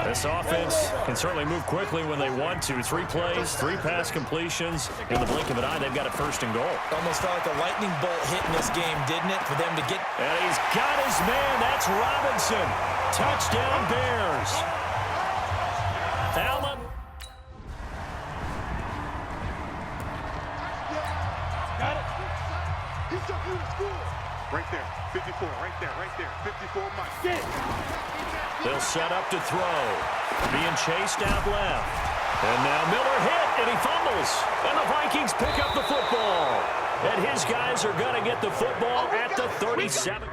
This offense can certainly move quickly when they want to. 3 plays, 3 pass completions. In the blink of an eye, they've got it first and goal. Almost felt like a lightning bolt hit in this game, didn't it, for them to get... And he's got his man. That's Robinson. Touchdown, Bears. Allen. Got it. He's stuck in the school. Right there. 54. Right there. 54 Mike. They'll set up to throw. Being chased out left. And now Miller hit, and he fumbles. And the Vikings pick up the football. And his guys are going to get the football at the 37.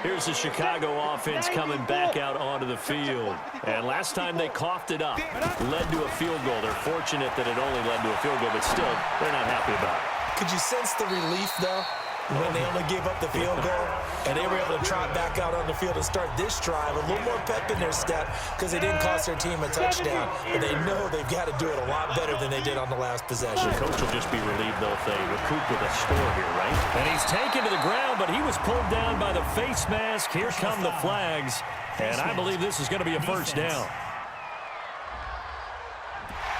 Here's the Chicago offense coming back out onto the field. And last time they coughed it up, led to a field goal. They're fortunate that it only led to a field goal, but still, they're not happy about it. Could you sense the relief, though, when they only gave up the field goal and they were able to trot back out on the field and start this drive? A little more pep in their step because they didn't cost their team a touchdown. But they know they've got to do it a lot better than they did on the last possession. The coach will just be relieved, though, if they recoup with a score here, right? And he's taken to the ground, but he was pulled down by the face mask. Here come the flags. And I believe this is going to be a first down.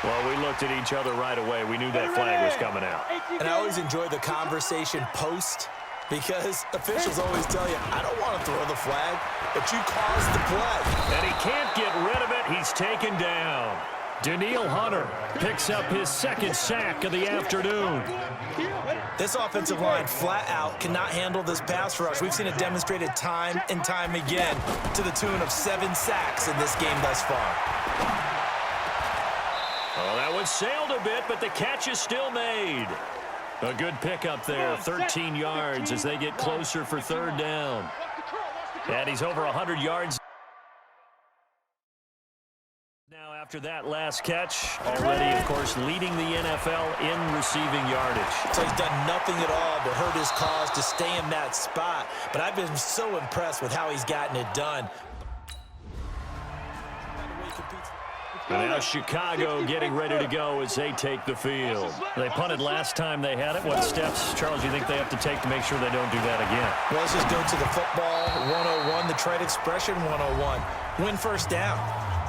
Well, we looked at each other right away. We knew that flag was coming out. And I always enjoy the conversation post because officials always tell you, I don't want to throw the flag, but you caused the play. And he can't get rid of it. He's taken down. Danielle Hunter picks up his 2nd sack of the afternoon. This offensive line flat out cannot handle this pass rush. We've seen it demonstrated time and time again to the tune of 7 sacks in this game thus far. Well, that one sailed a bit, but the catch is still made. A good pickup there, 13 yards as they get closer for 3rd down. And he's over 100 yards. Now after that last catch, already, of course, leading the NFL in receiving yardage. So he's done nothing at all but hurt his cause to stay in that spot. But I've been so impressed with how he's gotten it done. And now Chicago getting ready to go as they take the field. They punted last time they had it. What steps, Charles, do you think they have to take to make sure they don't do that again? Well, let's just go to the football 101, the trade expression 101. Win first down.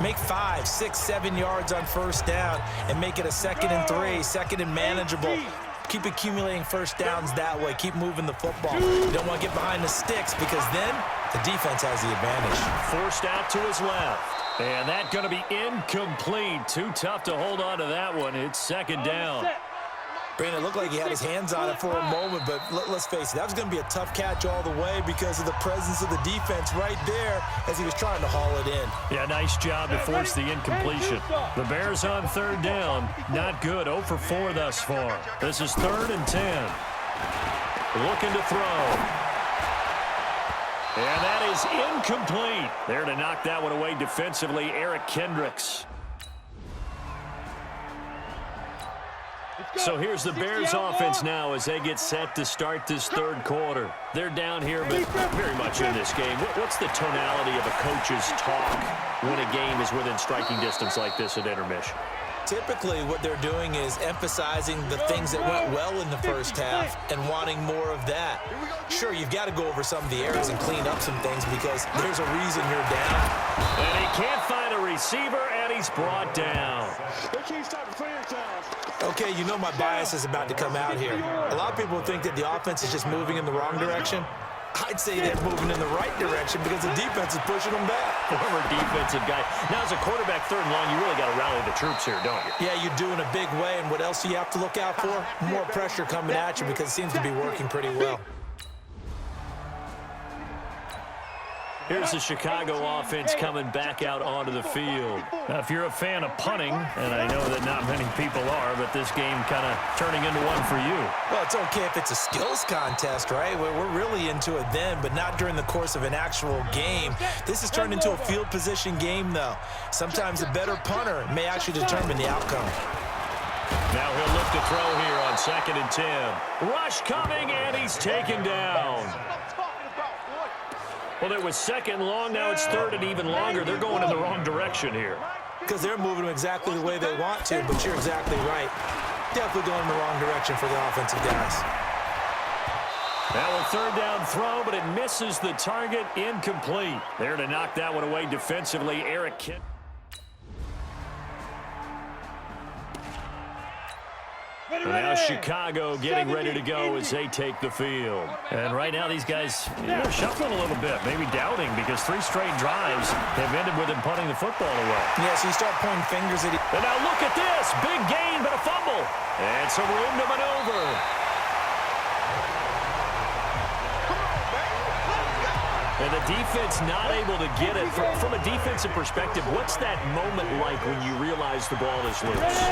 Make 5, 6, 7 yards on first down and make it a 2nd and 3, 2nd and manageable. Keep accumulating first downs that way. Keep moving the football. You don't want to get behind the sticks because then the defense has the advantage. Forced out to his left. And that's going to be incomplete. Too tough to hold on to that one. It's 2nd down. Brandon, it looked like he had his hands on it for a moment, but let's face it, that was going to be a tough catch all the way because of the presence of the defense right there as he was trying to haul it in. Yeah, nice job to force the incompletion. The Bears on 3rd down. Not good. 0 for 4 thus far. This is 3rd and 10. Looking to throw. And that is incomplete. There to knock that one away defensively, Eric Kendricks. So here's the Bears offense now as they get set to start this 3rd quarter. They're down here, but very much in this game. What's the tonality of a coach's talk when a game is within striking distance like this at intermission? Typically, what they're doing is emphasizing the things that went well in the first half and wanting more of that. Sure, you've got to go over some of the errors and clean up some things because there's a reason you're down. And he can't find a receiver, and he's brought down. Okay, you know my bias is about to come out here. A lot of people think that the offense is just moving in the wrong direction. I'd say they're moving in the right direction because the defense is pushing them back. Former defensive guy. Now, as a quarterback 3rd and long, you really got to rally the troops here, don't you? Yeah, you do in a big way. And what else do you have to look out for? More pressure coming at you because it seems to be working pretty well. Here's the Chicago offense coming back out onto the field. Now, if you're a fan of punting, and I know that not many people are, but this game kind of turning into one for you. Well, it's okay if it's a skills contest, right? We're really into it then, but not during the course of an actual game. This has turned into a field position game, though. Sometimes a better punter may actually determine the outcome. Now he'll look to throw here on 2nd and 10. Rush coming, and he's taken down. Well, it was 2nd long. Now it's 3rd and even longer. They're going in the wrong direction here. Because they're moving exactly the way they want to, but you're exactly right. Definitely going in the wrong direction for the offensive guys. Now a third down throw, but it misses the target, incomplete. There to knock that one away defensively, Eric Kent. And now Chicago getting ready to go as they take the field. And right now these guys, they're shuffling a little bit, maybe doubting, because 3 straight drives have ended with them punting the football away. Yeah, so you start pointing fingers at And now look at this. Big gain, but a fumble. And some room to maneuver. And the defense not able to get it. From a defensive perspective, what's that moment like when you realize the ball is loose?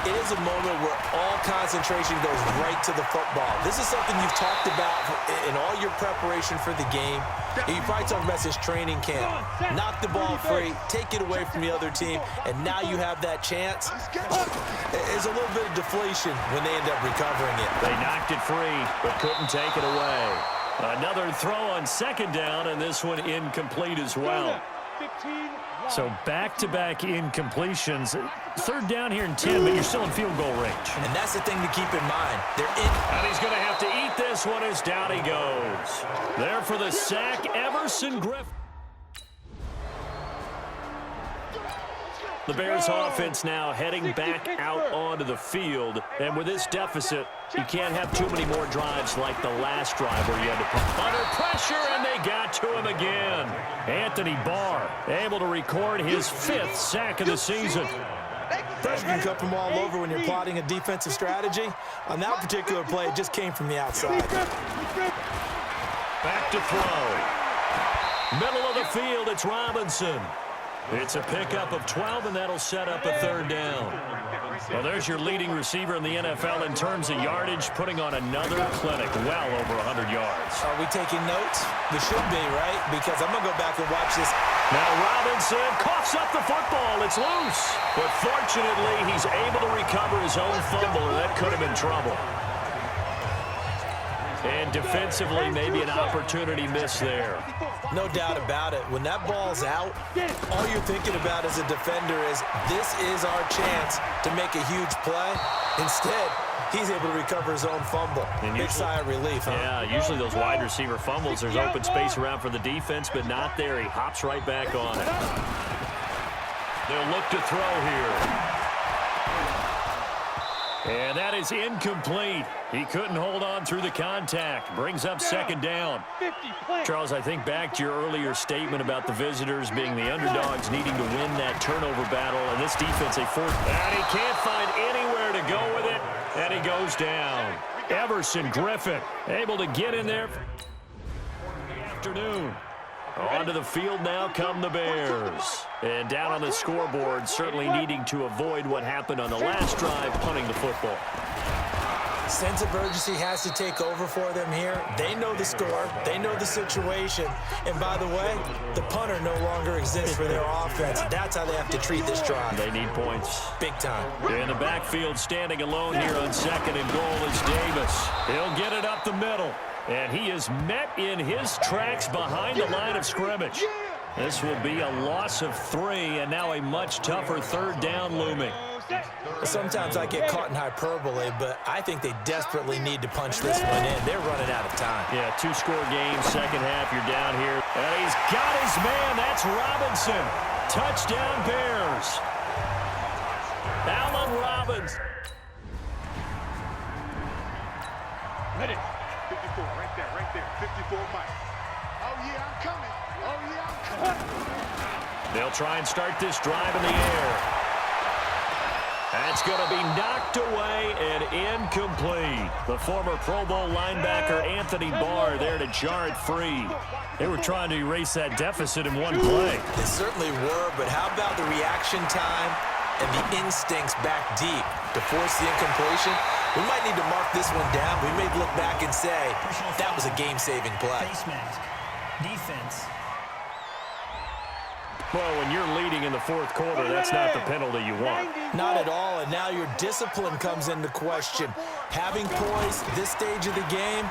It is a moment where all concentration goes right to the football. This is something you've talked about in all your preparation for the game. You probably talked about this training camp. Knock the ball free, take it away from the other team, and now you have that chance. There's a little bit of deflation when they end up recovering it. They knocked it free, but couldn't take it away. Another throw on second down, and this one incomplete as well. So back-to-back incompletions. Third down here in 10, but you're still in field goal range. And that's the thing to keep in mind. They're in. And he's going to have to eat this one as down he goes. There for the sack, Everson Griffin. The Bears offense now heading back out onto the field. And with this deficit, you can't have too many more drives like the last drive where you had to put under pressure, and they got to him again. Anthony Barr able to record his 5th sack of the season. Pressure can come from all over when you're plotting a defensive strategy. On that particular play, it just came from the outside. Back to throw. Middle of the field, it's Robinson. It's a pickup of 12, and that'll set up a third down. Well, there's your leading receiver in the NFL in terms of yardage, putting on another clinic, well over 100 yards. Are we taking notes? We should be, right? Because I'm going to go back and watch this. Now Robinson coughs up the football. It's loose. But fortunately, he's able to recover his own fumble, and that could have been trouble. And defensively, maybe an opportunity miss there. No doubt about it. When that ball's out, all you're thinking about as a defender is, this is our chance to make a huge play. Instead, he's able to recover his own fumble. Big sigh of relief, huh? Yeah, usually those wide receiver fumbles, there's open space around for the defense, but not there. He hops right back on it. They'll look to throw here. And that is incomplete. He couldn't hold on through the contact. Brings up second down. Charles, I think back to your earlier statement about the visitors being the underdogs needing to win that turnover battle. And this defense, they forced. And he can't find anywhere to go with it. And he goes down. Everson Griffin able to get in there. Afternoon. Onto the field now come the Bears. And down on the scoreboard, certainly needing to avoid what happened on the last drive, punting the football. Sense of urgency has to take over for them here. They know the score. They know the situation. And by the way, the punter no longer exists for their offense. That's how they have to treat this drive. They need points. Big time. In the backfield, standing alone here on second and goal is Davis. He'll get it up the middle. And he is met in his tracks behind the line of scrimmage. This will be a loss of 3, and now a much tougher third down looming. Sometimes I get caught in hyperbole, but I think they desperately need to punch this one in. They're running out of time. Yeah, 2-score game, second half, you're down here. And he's got his man. That's Robinson. Touchdown, Bears. Allen Robinson. Ready. 54, right there. 54, Mike. Oh, yeah, I'm coming. Oh, yeah, I'm coming. They'll try and start this drive in the air. That's going to be knocked away and incomplete. The former Pro Bowl linebacker Anthony Barr there to jar it free. They were trying to erase that deficit in one play. They certainly were, but how about the reaction time and the instincts back deep to force the incompletion? We might need to mark this one down. We may look back and say that was a game-saving play. Face mask. Defense. Well, when you're leading in the fourth quarter, that's not the penalty you want. Not at all, and now your discipline comes into question. Having poise this stage of the game,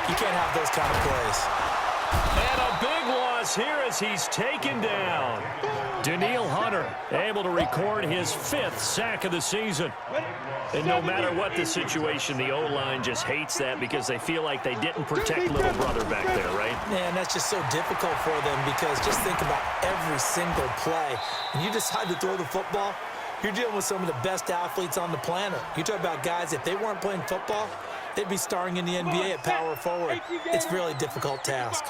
you can't have those kind of plays. And a big loss here as he's taken down. Daniil Hunter able to record his 5th sack of the season. And no matter what the situation, the O-line just hates that because they feel like they didn't protect little brother back there, right? Man, that's just so difficult for them because just think about every single play. When you decide to throw the football, you're dealing with some of the best athletes on the planet. You talk about guys, if they weren't playing football, they'd be starring in the NBA at power forward. It's a really difficult task.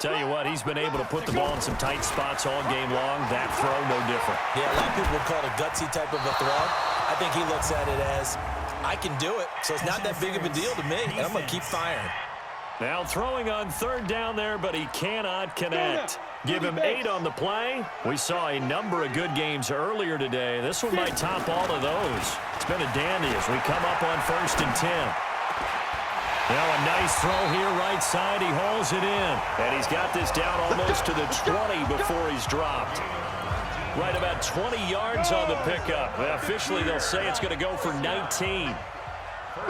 Tell you what, he's been able to put the ball in some tight spots all game long. That throw, no different. Yeah, a lot of people would call it a gutsy type of a throw. I think he looks at it as, I can do it, so it's not that big of a deal to me, and I'm going to keep firing. Now throwing on 3rd down there, but he cannot connect. Give him 8 on the play. We saw a number of good games earlier today. This one might top all of those. It's been a dandy as we come up on 1st and 10. Now a nice throw here right side. He hauls it in. And he's got this down almost to the 20 before he's dropped. Right about 20 yards on the pickup. Well, officially, they'll say it's going to go for 19.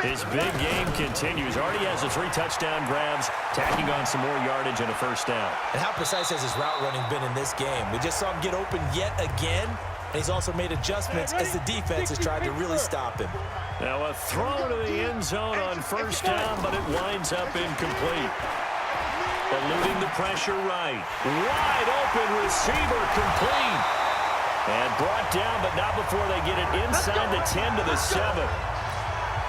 His big game continues. Already has the 3 touchdown grabs, tacking on some more yardage and a 1st down. And how precise has his route running been in this game? We just saw him get open yet again, and he's also made adjustments as the defense has tried to really stop him. Now a throw to the end zone on 1st down, but it winds up incomplete. Eluding the pressure right. Wide open receiver complete. And brought down, but not before they get it inside the 10 to the 7.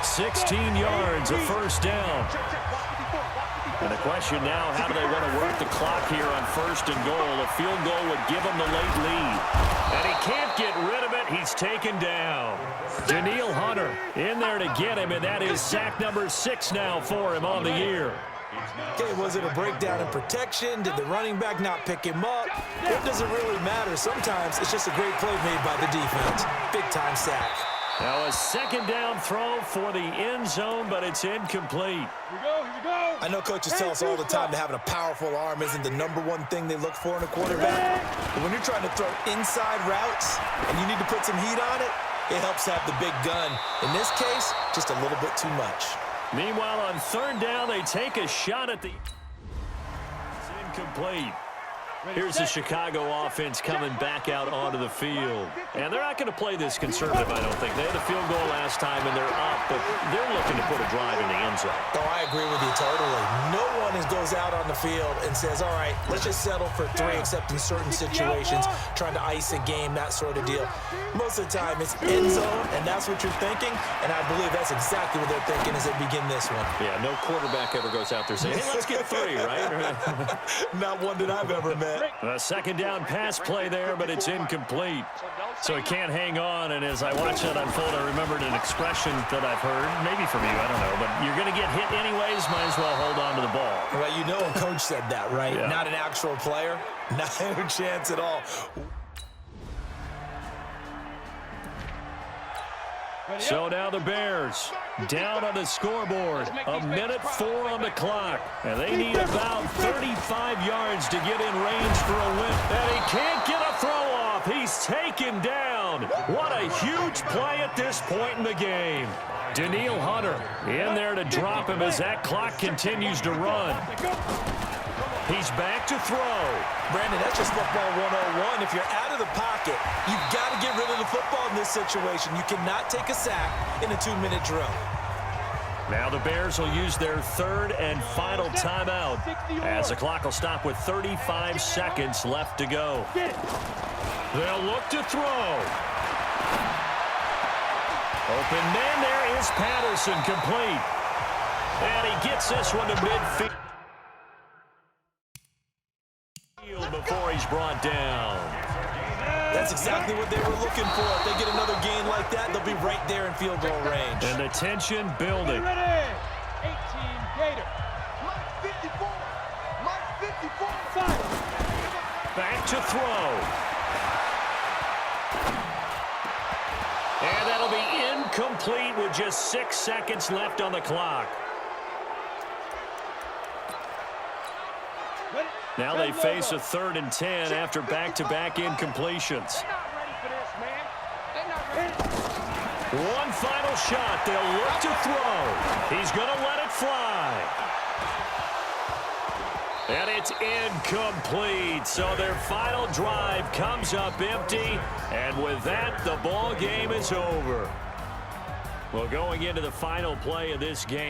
16 yards, a 1st down. And the question now, how do they want to work the clock here on 1st and goal? A field goal would give them the late lead. And he can't get rid of it. He's taken down. Danielle Hunter in there to get him, and that is sack number 6 now for him on the year. Okay, was it a breakdown in protection? Did the running back not pick him up? It doesn't really matter. Sometimes it's just a great play made by the defense. Big-time sack. Now a 2nd down throw for the end zone, but it's incomplete. Here we go. I know coaches tell us all the time that having a powerful arm isn't the #1 thing they look for in a quarterback. But when you're trying to throw inside routes and you need to put some heat on it, it helps to have the big gun. In this case, just a little bit too much. Meanwhile, on 3rd down, they take a shot at the... It's incomplete. Here's the Chicago offense coming back out onto the field. And they're not going to play this conservative, I don't think. They had a field goal last time, and they're up, but they're looking to put a drive in the end zone. Oh, I agree with you totally. No one goes out on the field and says, all right, let's just settle for 3, except in certain situations, trying to ice a game, that sort of deal. Most of the time, it's end zone, and that's what you're thinking, and I believe that's exactly what they're thinking as they begin this one. Yeah, no quarterback ever goes out there saying, hey, let's get 3, right? Not one that I've ever met. A 2nd down pass play there, but it's incomplete. So he can't hang on, and as I watch that unfold, I remembered an expression that I've heard, maybe from you, I don't know, but you're going to get hit anyways, might as well hold on to the ball. Well, you know a coach said that, right? Yeah. Not an actual player. Not a chance at all. So now the Bears down on the scoreboard. 1:04 on the clock. And they need about 35 yards to get in range for a win. And he can't get a throw off. He's taken down. What a huge play at this point in the game. Danielle Hunter in there to drop him as that clock continues to run. He's back to throw. Brandon, that's just football 101. If you're out of the pocket, you've got to get rid of the football in this situation. You cannot take a sack in a 2-minute drill. Now the Bears will use their 3rd and final timeout as the clock will stop with 35 seconds left to go. They'll look to throw. Open man, there is Patterson, complete. And he gets this one to midfield before he's brought down. That's exactly what they were looking for. If they get another gain like that, they'll be right there in field goal range. And the tension building. Ready. 18 Gator. Mike 54. Mike 54. Back to throw. And that'll be incomplete with just 6 seconds left on the clock. Now they face a 3rd and 10 after back-to-back incompletions. One final shot. They'll look to throw. He's going to let it fly. And it's incomplete. So their final drive comes up empty. And with that, the ball game is over. Well, going into the final play of this game.